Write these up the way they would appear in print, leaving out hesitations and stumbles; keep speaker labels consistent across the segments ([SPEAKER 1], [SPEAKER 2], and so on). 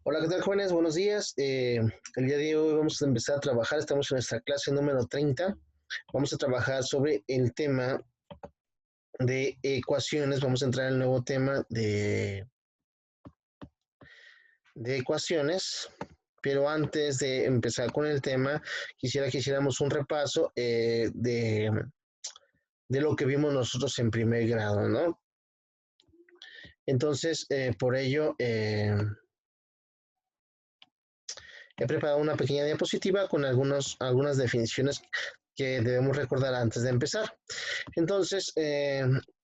[SPEAKER 1] Hola, ¿qué tal, jóvenes? Buenos días. El día de hoy vamos a empezar a trabajar. Estamos en nuestra clase número 30. Vamos a trabajar sobre el tema de ecuaciones. Vamos a entrar al nuevo tema de ecuaciones. Pero antes de empezar con el tema, quisiera que hiciéramos un repaso de lo que vimos nosotros en primer grado, ¿no? Entonces, por ello, he preparado una pequeña diapositiva con algunas definiciones que debemos recordar antes de empezar. Entonces,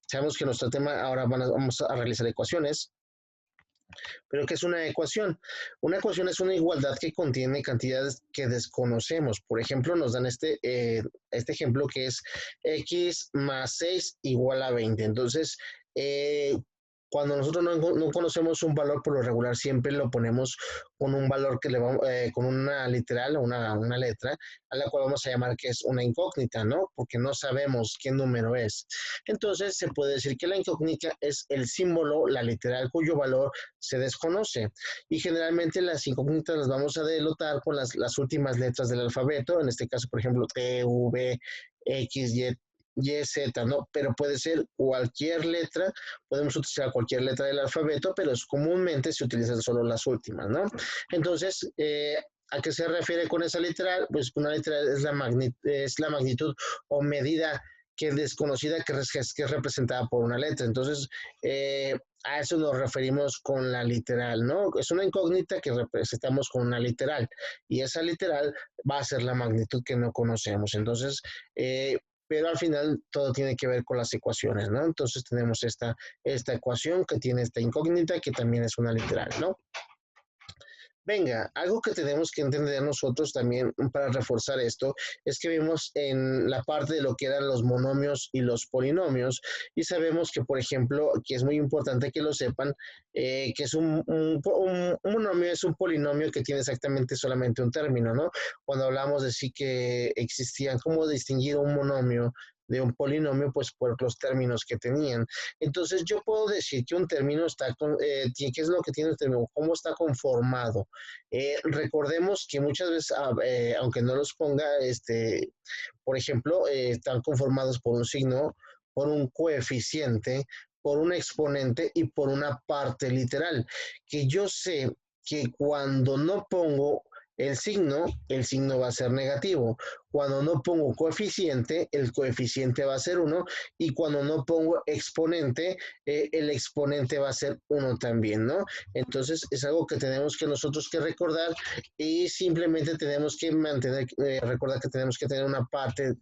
[SPEAKER 1] sabemos que nuestro tema ahora vamos a realizar ecuaciones, pero ¿qué es una ecuación? Una ecuación es una igualdad que contiene cantidades que desconocemos. Por ejemplo, nos dan este ejemplo que es x más 6 igual a 20. Entonces, cuando nosotros no conocemos un valor, por lo regular siempre lo ponemos con un valor que le vamos, con una literal o una letra, a la cual vamos a llamar que es una incógnita, ¿no? Porque no sabemos qué número es. Entonces, se puede decir que la incógnita es el símbolo, la literal, cuyo valor se desconoce. Y generalmente las incógnitas las vamos a denotar con las últimas letras del alfabeto, en este caso, por ejemplo, T, V, X, Y, Z, ¿no? Pero puede ser cualquier letra, podemos utilizar cualquier letra del alfabeto, pero comúnmente se utilizan solo las últimas, ¿no? Entonces, ¿a qué se refiere con esa literal? Pues una literal es la magnitud o medida que es desconocida, que es representada por una letra. Entonces, a eso nos referimos con la literal, ¿no? Es una incógnita que representamos con una literal y esa literal va a ser la magnitud que no conocemos. Entonces, pero al final todo tiene que ver con las ecuaciones, ¿no? Entonces tenemos esta ecuación que tiene esta incógnita que también es una literal, ¿no? Venga, algo que tenemos que entender nosotros también para reforzar esto es que vimos en la parte de lo que eran los monomios y los polinomios y sabemos que, por ejemplo, que es muy importante que lo sepan, que es un monomio es un polinomio que tiene exactamente solamente un término, ¿no? Cuando hablamos de sí que existían, ¿cómo distinguir un monomio de un polinomio? Pues por los términos que tenían. Entonces yo puedo decir que un término ¿qué es lo que tiene el término? ¿Cómo está conformado? Recordemos que muchas veces, aunque no los ponga, por ejemplo, están conformados por un signo, por un coeficiente, por un exponente y por una parte literal. Que yo sé que cuando no pongo el signo va a ser negativo. Cuando no pongo coeficiente, el coeficiente va a ser 1. Y cuando no pongo exponente, el exponente va a ser 1 también, ¿no? Entonces es algo que tenemos que nosotros que recordar y simplemente tenemos que recordar que tenemos que tener una parte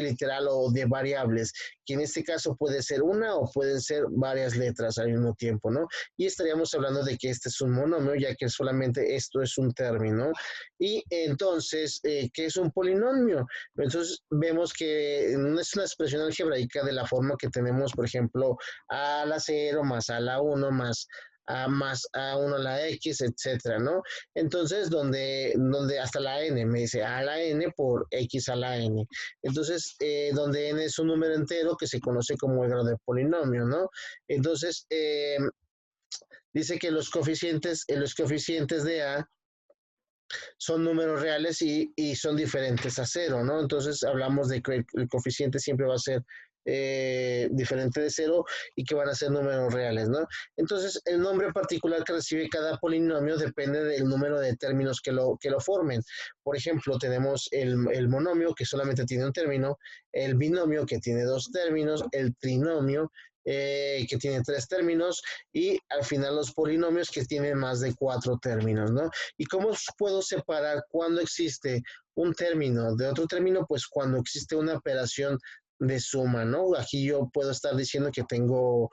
[SPEAKER 1] literal o de variables, que en este caso puede ser una o pueden ser varias letras al mismo tiempo, ¿no? Y estaríamos hablando de que este es un monomio, ya que solamente esto es un término. Y entonces, ¿qué es un polinomio? Entonces vemos que no es una expresión algebraica de la forma que tenemos, por ejemplo, a la 0 más a la 1 más a1 a la X, etcétera, ¿no? Entonces, donde hasta la N, me dice a la N por X a la N. Entonces, donde N es un número entero que se conoce como el grado de polinomio, ¿no? Entonces, dice que los coeficientes de A son números reales y son diferentes a cero, ¿no? Entonces hablamos de que el coeficiente siempre va a ser diferente de cero y que van a ser números reales, ¿no? Entonces el nombre particular que recibe cada polinomio depende del número de términos que lo formen. Por ejemplo, tenemos el monomio que solamente tiene un término, el binomio que tiene dos términos, el trinomio que tiene tres términos y al final los polinomios que tienen más de cuatro términos, ¿no? ¿Y cómo puedo separar cuando existe un término de otro término? Pues cuando existe una operación de suma, ¿no? Aquí yo puedo estar diciendo que tengo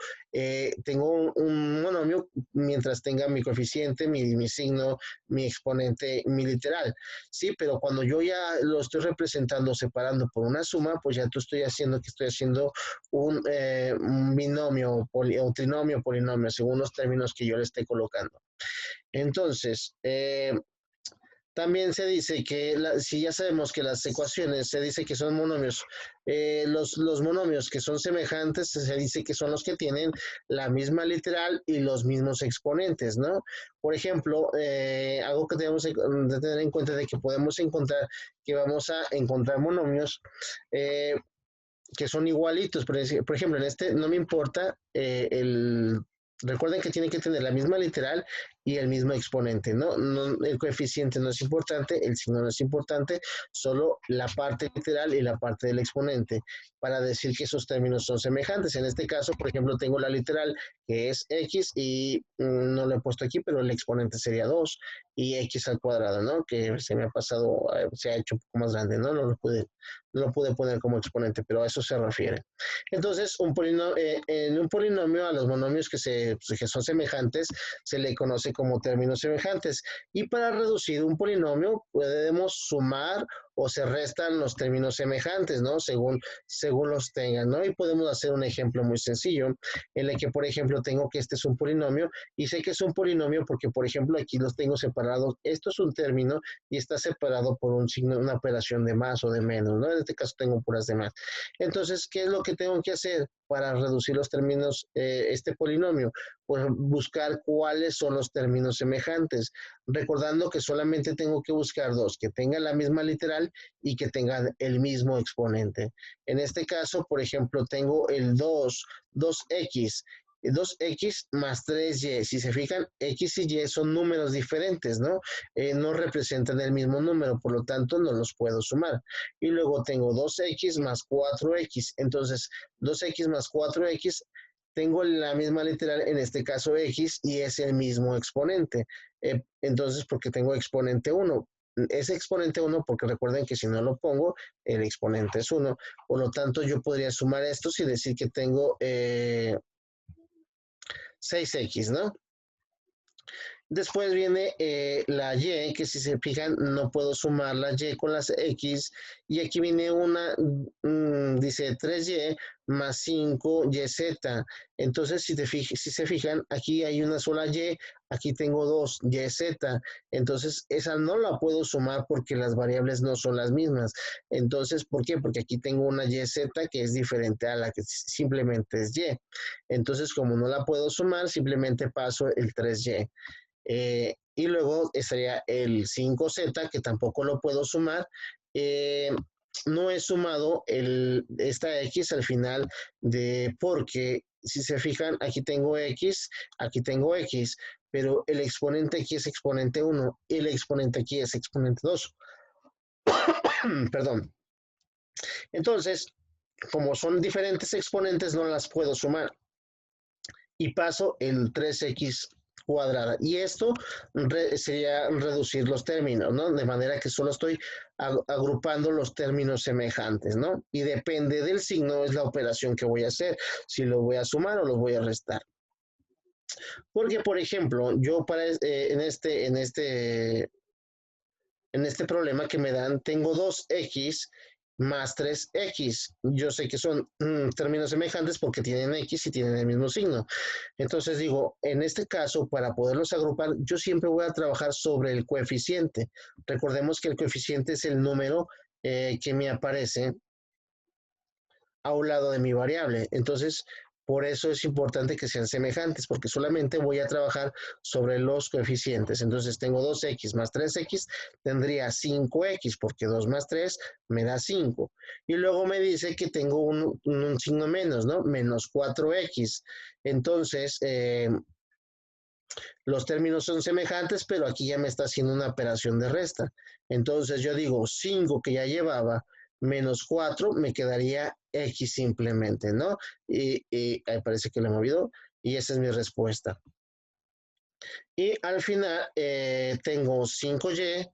[SPEAKER 1] un monomio mientras tenga mi coeficiente, mi signo, mi exponente, mi literal, ¿sí? Pero cuando yo ya lo estoy representando separando por una suma, pues ya estoy haciendo un binomio, un trinomio, polinomio, según los términos que yo le esté colocando. Entonces, También se dice que si ya sabemos que las ecuaciones se dice que son monomios, los monomios que son semejantes se dice que son los que tienen la misma literal y los mismos exponentes, ¿no? Por ejemplo, algo que tenemos de tener en cuenta de que podemos encontrar, que vamos a encontrar monomios eh, que son igualitos. Por ejemplo, en este no me importa recuerden que tiene que tener la misma literal y el mismo exponente, ¿no? El coeficiente no es importante, el signo no es importante, solo la parte literal y la parte del exponente para decir que esos términos son semejantes. En este caso, por ejemplo, tengo la literal que es x y no lo he puesto aquí, pero el exponente sería 2 y x al cuadrado, ¿no? Que se me ha pasado, se ha hecho un poco más grande, ¿no? No lo pude poner como exponente, pero a eso se refiere. Entonces, en un polinomio a los monomios que son semejantes se le conoce como términos semejantes. Y para reducir un polinomio podemos sumar o se restan los términos semejantes, ¿no? Según los tengan, ¿no? Y podemos hacer un ejemplo muy sencillo en el que, por ejemplo, tengo que este es un polinomio y sé que es un polinomio porque, por ejemplo, aquí los tengo separados. Esto es un término y está separado por un signo, una operación de más o de menos, ¿no? En este caso tengo puras de más. Entonces, ¿qué es lo que tengo que hacer para reducir los términos, este polinomio? Pues buscar cuáles son los términos semejantes, recordando que solamente tengo que buscar dos, que tengan la misma literal y que tengan el mismo exponente. En este caso, por ejemplo, tengo el 2x 2x más 3y. Si se fijan, x y y son números diferentes, ¿no? No representan el mismo número, por lo tanto no los puedo sumar. Y luego tengo 2x más 4x. Entonces, 2x más 4x, tengo la misma literal, en este caso x, y es el mismo exponente. Entonces, porque tengo exponente 1. Es exponente 1 porque recuerden que si no lo pongo, el exponente es 1. Por lo tanto, yo podría sumar estos y decir que tengo 6x, ¿no? Después viene la y, que si se fijan no puedo sumar la y con las x. Y aquí viene una, dice 3y más 5yz. Entonces si se fijan, aquí hay una sola y, aquí tengo dos yz. Entonces esa no la puedo sumar porque las variables no son las mismas. Entonces, ¿por qué? Porque aquí tengo una yz que es diferente a la que simplemente es y. Entonces, como no la puedo sumar, simplemente paso el 3y. Y luego estaría el 5z, que tampoco lo puedo sumar. No he sumado esta x al final porque si se fijan, aquí tengo x, pero el exponente aquí es exponente 1 y el exponente aquí es exponente 2. Perdón. Entonces, como son diferentes exponentes, no las puedo sumar. Y paso el 3x cuadrada. Y esto sería reducir los términos, ¿no? De manera que solo estoy agrupando los términos semejantes, ¿no? Y depende del signo es la operación que voy a hacer, si lo voy a sumar o lo voy a restar. Porque, por ejemplo, yo en este problema que me dan, tengo 2x más 3x. Yo sé que son términos semejantes porque tienen x y tienen el mismo signo. Entonces digo, en este caso, para poderlos agrupar, yo siempre voy a trabajar sobre el coeficiente. Recordemos que el coeficiente es el número que me aparece a un lado de mi variable. Entonces, por eso es importante que sean semejantes, porque solamente voy a trabajar sobre los coeficientes. Entonces, tengo 2x más 3x, tendría 5x, porque 2 más 3 me da 5. Y luego me dice que tengo un signo menos, ¿no? Menos 4x. Entonces, los términos son semejantes, pero aquí ya me está haciendo una operación de resta. Entonces, yo digo 5 que ya llevaba menos 4, me quedaría X simplemente, ¿no? Y ahí parece que lo he movido y esa es mi respuesta. Y al final tengo 5Y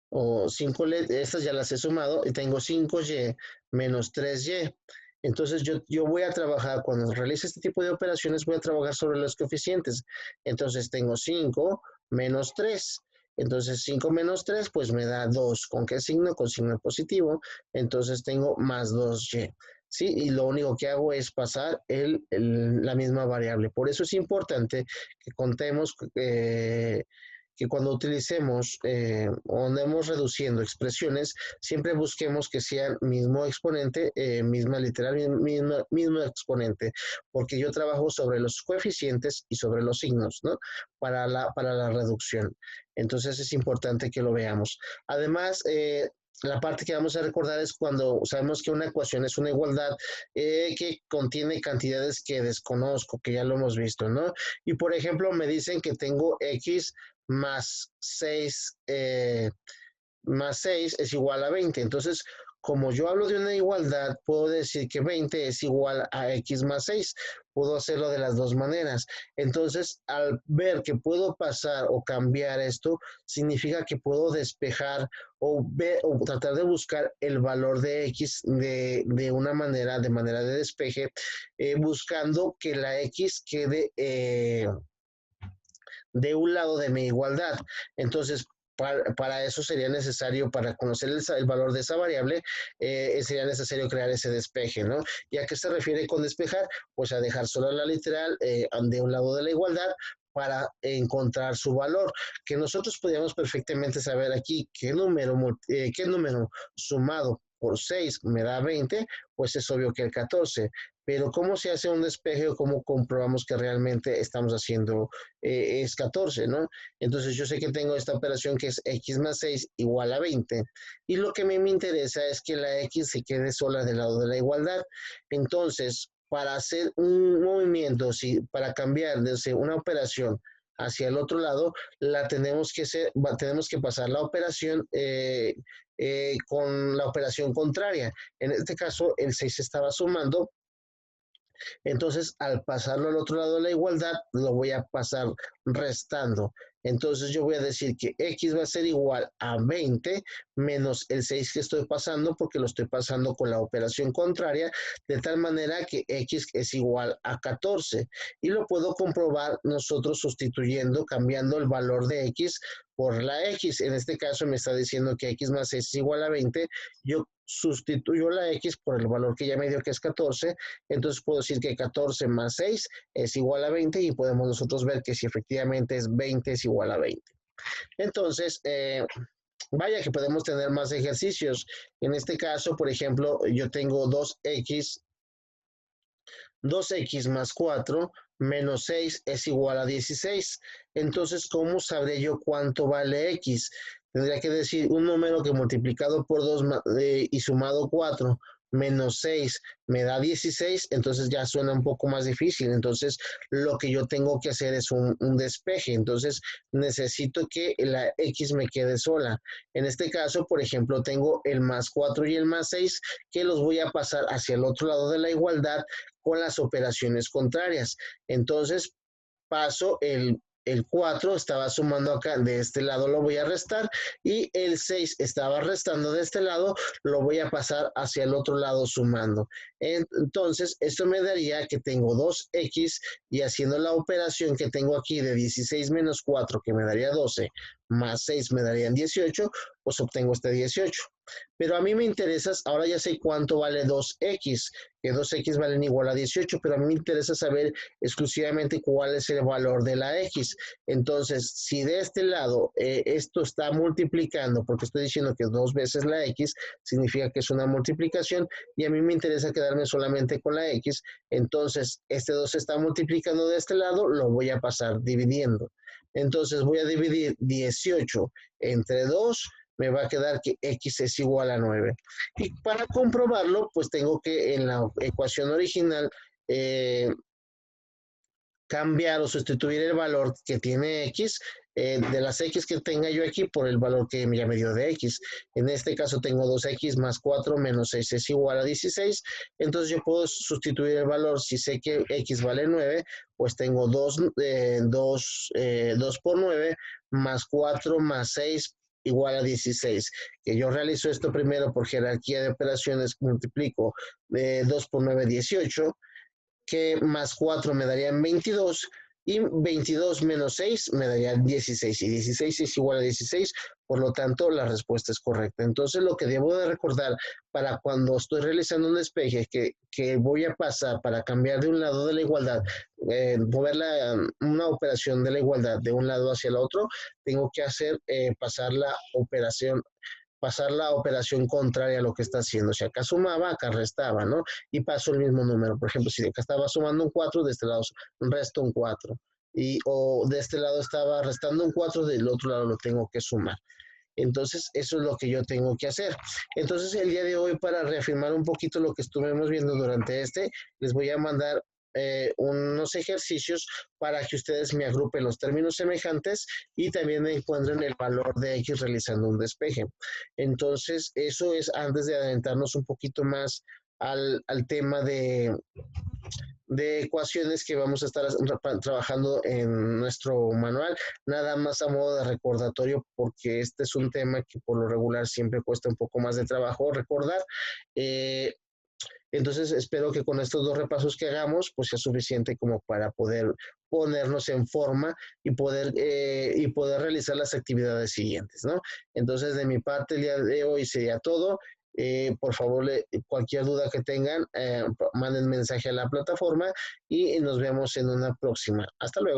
[SPEAKER 1] o 5, estas ya las he sumado y tengo 5Y menos 3Y. Entonces yo voy a trabajar, cuando realice este tipo de operaciones, voy a trabajar sobre los coeficientes. Entonces tengo 5 menos 3. Entonces 5 menos 3 pues me da 2. ¿Con qué signo? Con signo positivo. Entonces tengo más 2y. ¿Sí? Y lo único que hago es pasar la misma variable. Por eso es importante que contemos que cuando utilicemos o andemos reduciendo expresiones, siempre busquemos que sean mismo exponente, misma literal, mismo exponente, porque yo trabajo sobre los coeficientes y sobre los signos, ¿no? Para la reducción. Entonces es importante que lo veamos. Además, la parte que vamos a recordar es cuando sabemos que una ecuación es una igualdad que contiene cantidades que desconozco, que ya lo hemos visto, ¿no? Y por ejemplo, me dicen que tengo x más 6 es igual a 20. Entonces, como yo hablo de una igualdad, puedo decir que 20 es igual a x más 6. Puedo hacerlo de las dos maneras. Entonces, al ver que puedo pasar o cambiar esto, significa que puedo despejar o tratar de buscar el valor de x de una manera, de manera de despeje, buscando que la x quede de un lado de mi igualdad. Entonces, para eso sería necesario, para conocer el valor de esa variable, sería necesario crear ese despeje, ¿no? ¿Y a qué se refiere con despejar? Pues a dejar solo la literal de un lado de la igualdad para encontrar su valor, que nosotros podríamos perfectamente saber aquí qué número sumado por 6 me da 20, pues es obvio que el 14. Pero ¿cómo se hace un despeje o cómo comprobamos que realmente estamos haciendo es 14, ¿no? Entonces yo sé que tengo esta operación que es x más 6 igual a 20. Y lo que a mí me interesa es que la x se quede sola del lado de la igualdad. Entonces, para hacer un movimiento, para cambiar desde una operación hacia el otro lado, tenemos que pasar la operación con la operación contraria. En este caso, el 6 estaba sumando. Entonces, al pasarlo al otro lado de la igualdad, lo voy a pasar restando. Entonces, yo voy a decir que x va a ser igual a 20 menos el 6 que estoy pasando, porque lo estoy pasando con la operación contraria, de tal manera que x es igual a 14. Y lo puedo comprobar nosotros sustituyendo, cambiando el valor de x por la x. En este caso me está diciendo que x más 6 es igual a 20. Yo sustituyo la x por el valor que ya me dio, que es 14. Entonces puedo decir que 14 más 6 es igual a 20 y podemos nosotros ver que si efectivamente es 20 es igual a 20. Entonces, vaya que podemos tener más ejercicios. En este caso, por ejemplo, yo tengo 2x más 4 menos 6 es igual a 16. Entonces, ¿cómo sabré yo cuánto vale x? Tendría que decir un número que multiplicado por 2 y sumado 4 menos 6 me da 16, entonces ya suena un poco más difícil. Entonces, lo que yo tengo que hacer es un despeje. Entonces, necesito que la x me quede sola. En este caso, por ejemplo, tengo el más 4 y el más 6 que los voy a pasar hacia el otro lado de la igualdad con las operaciones contrarias. Entonces, paso el 4 estaba sumando acá, de este lado lo voy a restar, y el 6 estaba restando de este lado, lo voy a pasar hacia el otro lado sumando. Entonces, esto me daría que tengo 2x, y haciendo la operación que tengo aquí de 16 menos 4, que me daría 12, más 6 me darían 18, pues obtengo este 18. Pero a mí me interesa, ahora ya sé cuánto vale 2x, que 2x valen igual a 18, pero a mí me interesa saber exclusivamente cuál es el valor de la x. Entonces, si de este lado esto está multiplicando, porque estoy diciendo que 2 veces la x, significa que es una multiplicación, y a mí me interesa quedarme solamente con la x, entonces este 2 se está multiplicando de este lado, lo voy a pasar dividiendo. Entonces voy a dividir 18 entre 2, me va a quedar que x es igual a 9. Y para comprobarlo, pues tengo que en la ecuación original cambiar o sustituir el valor que tiene x de las x que tenga yo aquí por el valor que ya me dio de x. En este caso tengo 2x más 4 menos 6 es igual a 16. Entonces yo puedo sustituir el valor. Si sé que x vale 9, pues tengo 2 por 9 más 4 más 6 igual a 16. Que yo realizo esto primero por jerarquía de operaciones, multiplico 2 por 9, 18, que más 4 me darían 22, y 22 menos 6 me darían 16, y 16 es igual a 16, Por lo tanto, la respuesta es correcta. Entonces, lo que debo de recordar para cuando estoy realizando un despeje que voy a pasar para cambiar de un lado de la igualdad, mover una operación de la igualdad de un lado hacia el otro, tengo que hacer pasar la operación contraria a lo que está haciendo. Si acá sumaba, acá restaba, ¿no? Y paso el mismo número. Por ejemplo, si acá estaba sumando un 4, de este lado resto un 4. O de este lado estaba restando un 4, del otro lado lo tengo que sumar. Entonces, eso es lo que yo tengo que hacer. Entonces, el día de hoy, para reafirmar un poquito lo que estuvimos viendo durante les voy a mandar unos ejercicios para que ustedes me agrupen los términos semejantes y también me encuentren el valor de X realizando un despeje. Entonces, eso es antes de adentrarnos un poquito más al tema de ecuaciones que vamos a estar trabajando en nuestro manual, nada más a modo de recordatorio, porque este es un tema que por lo regular siempre cuesta un poco más de trabajo recordar. Entonces espero que con estos 2 repasos que hagamos, pues sea suficiente como para poder ponernos en forma y poder realizar las actividades siguientes, ¿no? Entonces, de mi parte, el día de hoy sería todo. Por favor, cualquier duda que tengan, manden mensaje a la plataforma y nos vemos en una próxima. Hasta luego.